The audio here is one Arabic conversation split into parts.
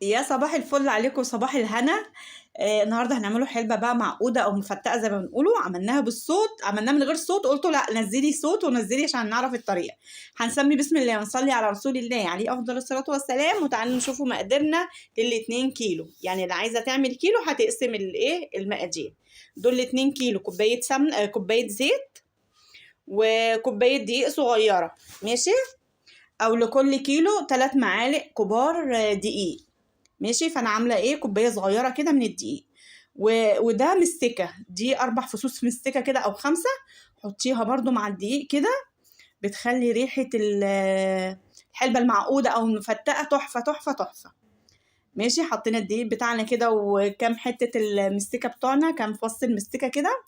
يا صباح الفل عليكم، صباح الهنا. النهارده هنعمله حلبة بقى معقودة او مفتقة زي ما بنقولوا. عملناها بالصوت، عملناها من غير صوت، قلتوا لا نزلي صوت ونزلي عشان نعرف الطريقة. هنسمي بسم الله ونصلي على رسول الله عليه افضل الصلاة والسلام. وتعالوا نشوفوا مقاديرنا لل2 كيلو. يعني اللي عايزة تعمل كيلو هتقسم المقادير. دول 2 كيلو كوباية سمن، كوباية زيت، وكوباية دقيق صغيرة. ماشي. او لكل كيلو 3 معالق كبار دقيق. ماشي. فانا عامله كوبايه صغيره كده من الدقيق. وده مستكه، دي 4 فصوص مستكه كده او 5. حطيها برضو مع الدقيق كده، بتخلي ريحه الحلبه المعقوده او المفتقه تحفه تحفه تحفه. ماشي. حطينا الدقيق بتاعنا كده وكام حته المستكه بتوعنا، كام فص المستكه كده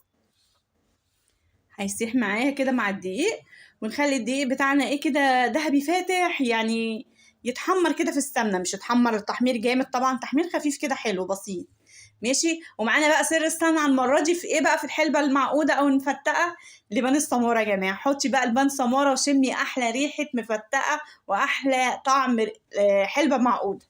هيسيح معايا كده مع الدقيق. ونخلي الدقيق بتاعنا كده ذهبي فاتح، يعني يتحمر كده في السمنه، مش يتحمر تحمير جامد، طبعا تحمير خفيف كده حلو بسيط. ماشي. ومعانا بقى سر الصنعه المره دي في بقى في الحلبه المعقوده او المفتقه، لبان السماره. يا جماعه حطي بقى لبان سماره وشمي احلى ريحه مفتقه واحلى طعم حلبه معقوده.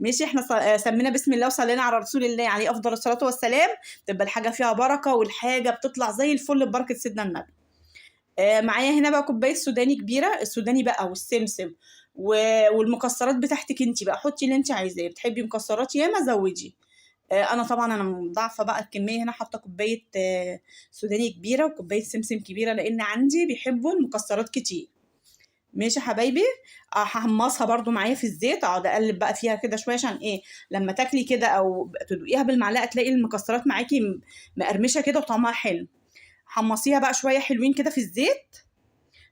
ماشي. احنا سمينا بسم الله وصلينا على رسول الله عليه افضل الصلاه والسلام. تبقى الحاجه فيها بركه والحاجه بتطلع زي الفل ببركه سيدنا النبي. معايا هنا بقى كوبايه سوداني كبيره، السوداني بقى والسمسم والمكسرات بتاعتك انت بقى، حطي اللي انت عايزاه. بتحبي مكسرات ياما زودي. انا طبعا انا مضاعفه بقى الكميه هنا، حاطه كوبايه سوداني كبيره وكوبايه سمسم كبيره، لان عندي بيحبوا المكسرات كتير. ماشي يا حبايبي. هحمصها برضو معايا في الزيت، اقعد اقلب بقى فيها كده شويه عشان لما تاكلي كده او تدوقيها بالمعلقه تلاقي المكسرات معاكي مقرمشه كده وطعمها حلو. حمصيها بقى شويه حلوين كده في الزيت.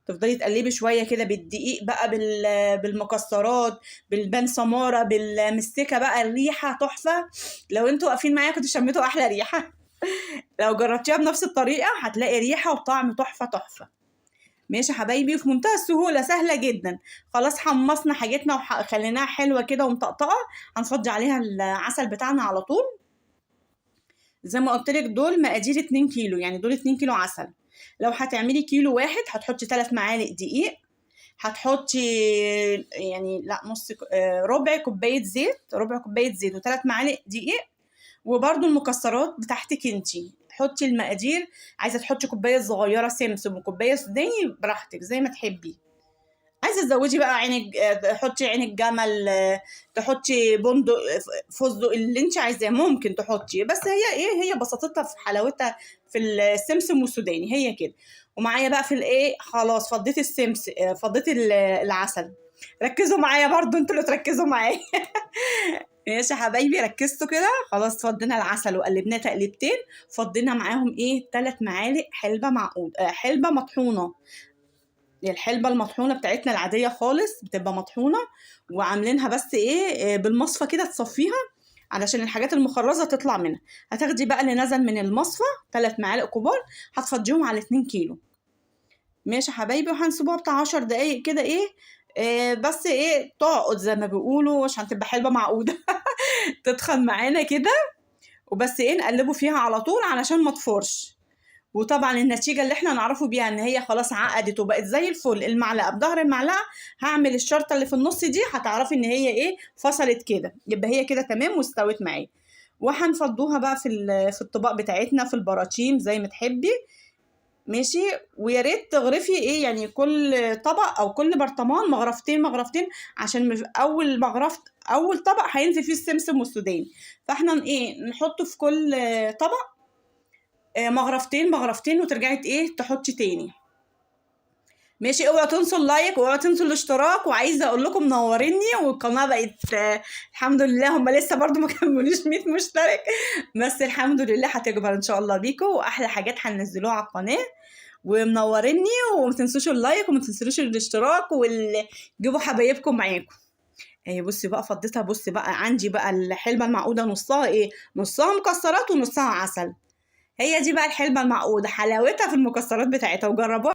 تفضلي تقلبي شويه كده بالدقيق بقى بالمكسرات، بالبان سماره، بالمستكه بقى، الريحه تحفه. لو انتوا واقفين معايا كنتوا شميتوا احلى ريحه. لو جربتيها بنفس الطريقه هتلاقي ريحه وطعم تحفه تحفه. ماشي يا حبايبي. وفي منتهى السهوله، سهله جدا. خلاص حمصنا حاجتنا وخليناها حلوه كده ومطقطقه. هنفضي عليها العسل بتاعنا على طول. زي ما قلت لك دول مقادير 2 كيلو، يعني دول 2 كيلو عسل. لو هتعملي كيلو واحد هتحطي 3 معالق دقيق. هتحطي يعني لا نص ربع كوبايه زيت، ربع كوبايه زيت و3 معالق دقيق. وبرده المكسرات بتاعتك انتي، حطي المقادير. عايزه تحطي كوبايه صغيره سمسم وكوبايه سوداني براحتك زي ما تحبي. عايزه تزودي بقى عين حطي عين الجمل، تحطي بندق، فستق، اللي انت عايزاه ممكن تحطي. بس هي بساطتها في حلاوتها في السمسم والسوداني هي كده. ومعايا بقى في خلاص فضيت السمسم، فضيت العسل. ركزوا معايا برضو، انتوا اللي تركزوا معايا. ماشي يا حبايبي. ركزتوا كده. خلاص فضينا العسل وقلبناه تقلبتين. فضينا معاهم 3 معالق حلبة معقود، حلبة مطحونة. الحلبة المطحونة بتاعتنا العادية خالص بتبقى مطحونة، وعاملينها بس بالمصفى كده تصفيها علشان الحاجات المخرزة تطلع منها. هتاخدي بقى اللي نزل من المصفى 3 معالق كبار، هتفضيهم على 2 كيلو. ماشي يا حبايبي. وهنسيبوها بتاع 10 دقايق كده بس تعقد زي ما بيقولوا عشان تبقى حلبة معقودة. تتخن معانا كده. وبس نقلبه فيها على طول علشان ما تفورش. وطبعا النتيجة اللي احنا نعرفه بيها ان هي خلاص عقدت وبقت زي الفل. المعلقة بظهر المعلقة هعمل الشرطة اللي في النص دي، هتعرفي ان هي فصلت كده، يبقى هي كده تمام واستوت معايا. وهنفضوها بقى في الطبق بتاعتنا، في البراشيم زي ما تحبي. ماشي. ويا ريت تغرفي يعني كل طبق او كل برطمان مغرفتين مغرفتين، عشان اول مغرفه اول طبق هينزل فيه السمسم والسوداني. فاحنا نحطه في كل طبق مغرفتين مغرفتين، وترجعي تحطي تاني. ماشي. اوعوا تنسوا اللايك واوعوا تنسوا الاشتراك. وعايزه اقول لكم منوريني، والقناه بقت الحمد لله، هم لسه برضو ما كملوش 100 مشترك، بس الحمد لله هتكبر ان شاء الله بيكم، واحلى حاجات هننزلوها على القناه. ومنوريني. وما تنسوش اللايك وما تنسوش الاشتراك، وجيبوا حبايبكم معاكم. بصي بقى فضيتها. بصي بقى عندي بقى الحلبه المعقوده نصها نصها مكسرات ونصها عسل. هي دي بقى الحلبة المعقودة، حلاوتها في المكسرات بتاعتها، وجربوها.